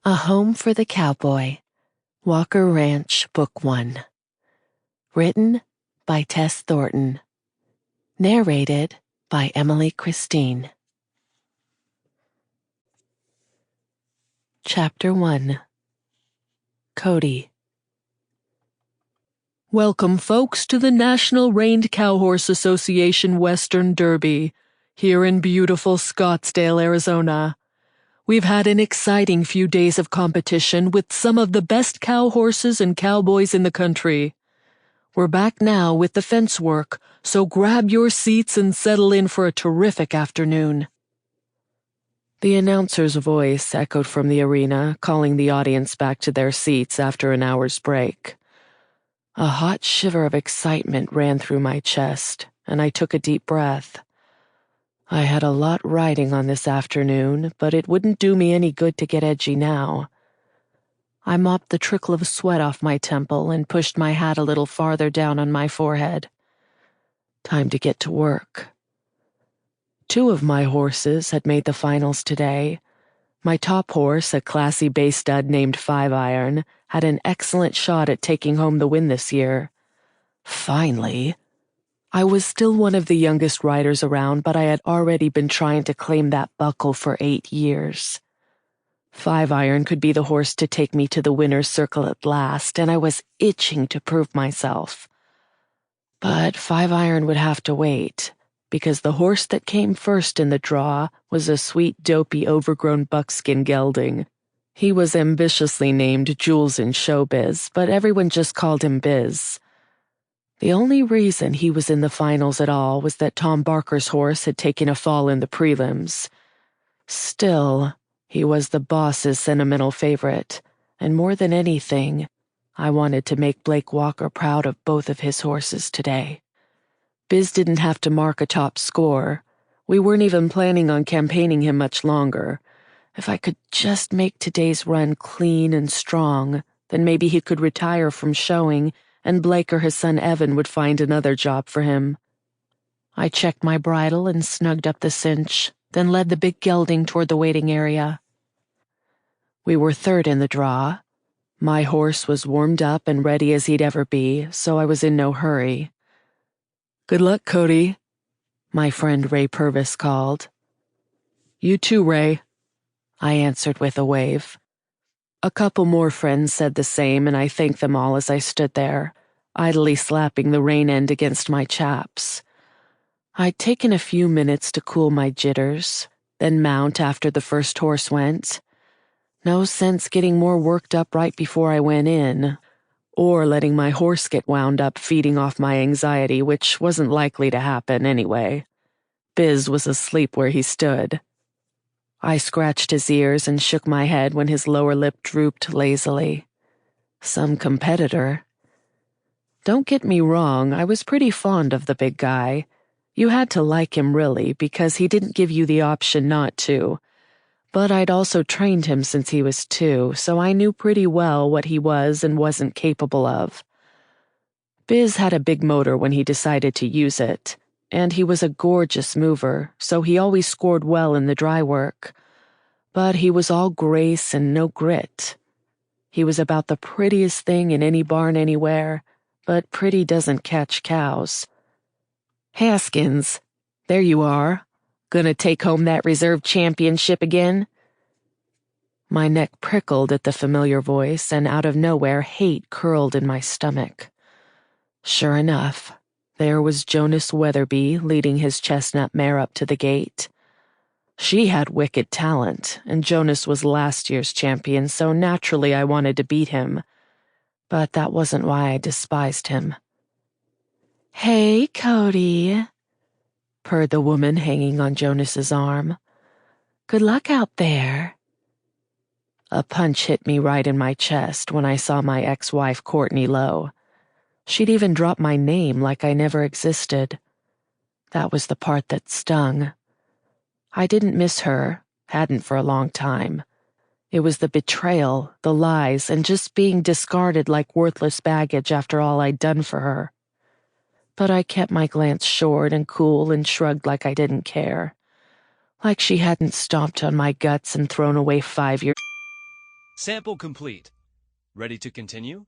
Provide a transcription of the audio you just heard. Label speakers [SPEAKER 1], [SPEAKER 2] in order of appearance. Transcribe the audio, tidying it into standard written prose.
[SPEAKER 1] A Home for the Cowboy, Walker Ranch, Book 1. Written by Tess Thornton. Narrated by Emily Christine. Chapter 1. Cody.
[SPEAKER 2] Welcome, folks, to the National Reined Cowhorse Association Western Derby, here in beautiful Scottsdale, Arizona. We've had an exciting few days of competition with some of the best cow horses and cowboys in the country. We're back now with the fence work, so grab your seats and settle in for a terrific afternoon. The announcer's voice echoed from the arena, calling the audience back to their seats after an hour's break. A hot shiver of excitement ran through my chest, and I took a deep breath. I had a lot riding on this afternoon, but it wouldn't do me any good to get edgy now. I mopped the trickle of sweat off my temple and pushed my hat a little farther down on my forehead. Time to get to work. 2 of my horses had made the finals today. My top horse, a classy bay stud named 5-Iron, had an excellent shot at taking home the win this year. Finally. I was still one of the youngest riders around, but I had already been trying to claim that buckle for 8 years. 5-Iron could be the horse to take me to the winner's circle at last, and I was itching to prove myself. But 5-Iron would have to wait, because the horse that came first in the draw was a sweet, dopey, overgrown buckskin gelding. He was ambitiously named Jules in showbiz, but everyone just called him Biz. The only reason he was in the finals at all was that Tom Barker's horse had taken a fall in the prelims. Still, he was the boss's sentimental favorite, and more than anything, I wanted to make Blake Walker proud of both of his horses today. Biz didn't have to mark a top score. We weren't even planning on campaigning him much longer. If I could just make today's run clean and strong, then maybe he could retire from showing, and Blake or his son Evan would find another job for him. I checked my bridle and snugged up the cinch, then led the big gelding toward the waiting area. We were third in the draw. My horse was warmed up and ready as he'd ever be, so I was in no hurry. "Good luck, Cody," my friend Ray Purvis called. "You too, Ray," I answered with a wave. A couple more friends said the same, and I thanked them all as I stood there, idly slapping the rein end against my chaps. I'd taken a few minutes to cool my jitters, then mount after the first horse went. No sense getting more worked up right before I went in, or letting my horse get wound up feeding off my anxiety, which wasn't likely to happen anyway. Biz was asleep where he stood. I scratched his ears and shook my head when his lower lip drooped lazily. Some competitor. Don't get me wrong, I was pretty fond of the big guy. You had to like him really, because he didn't give you the option not to. But I'd also trained him since he was 2, so I knew pretty well what he was and wasn't capable of. Biz had a big motor when he decided to use it, and he was a gorgeous mover, so he always scored well in the dry work. But he was all grace and no grit. He was about the prettiest thing in any barn anywhere, but pretty doesn't catch cows. "Haskins, there you are. Gonna take home that reserve championship again?" My neck prickled at the familiar voice, and out of nowhere hate curled in my stomach. Sure enough, there was Jonas Weatherby leading his chestnut mare up to the gate. She had wicked talent, and Jonas was last year's champion, so naturally I wanted to beat him. But that wasn't why I despised him.
[SPEAKER 1] "Hey, Cody," purred the woman hanging on Jonas's arm. "Good luck out there." A punch hit me right in my chest when I saw my ex-wife Courtney Lowe. She'd even dropped my name like I never existed. That was the part that stung. I didn't miss her, hadn't for a long time. It was the betrayal, the lies, and just being discarded like worthless baggage after all I'd done for her. But I kept my glance short and cool and shrugged like I didn't care. Like she hadn't stomped on my guts and thrown away 5 years.
[SPEAKER 3] Sample complete. Ready to continue?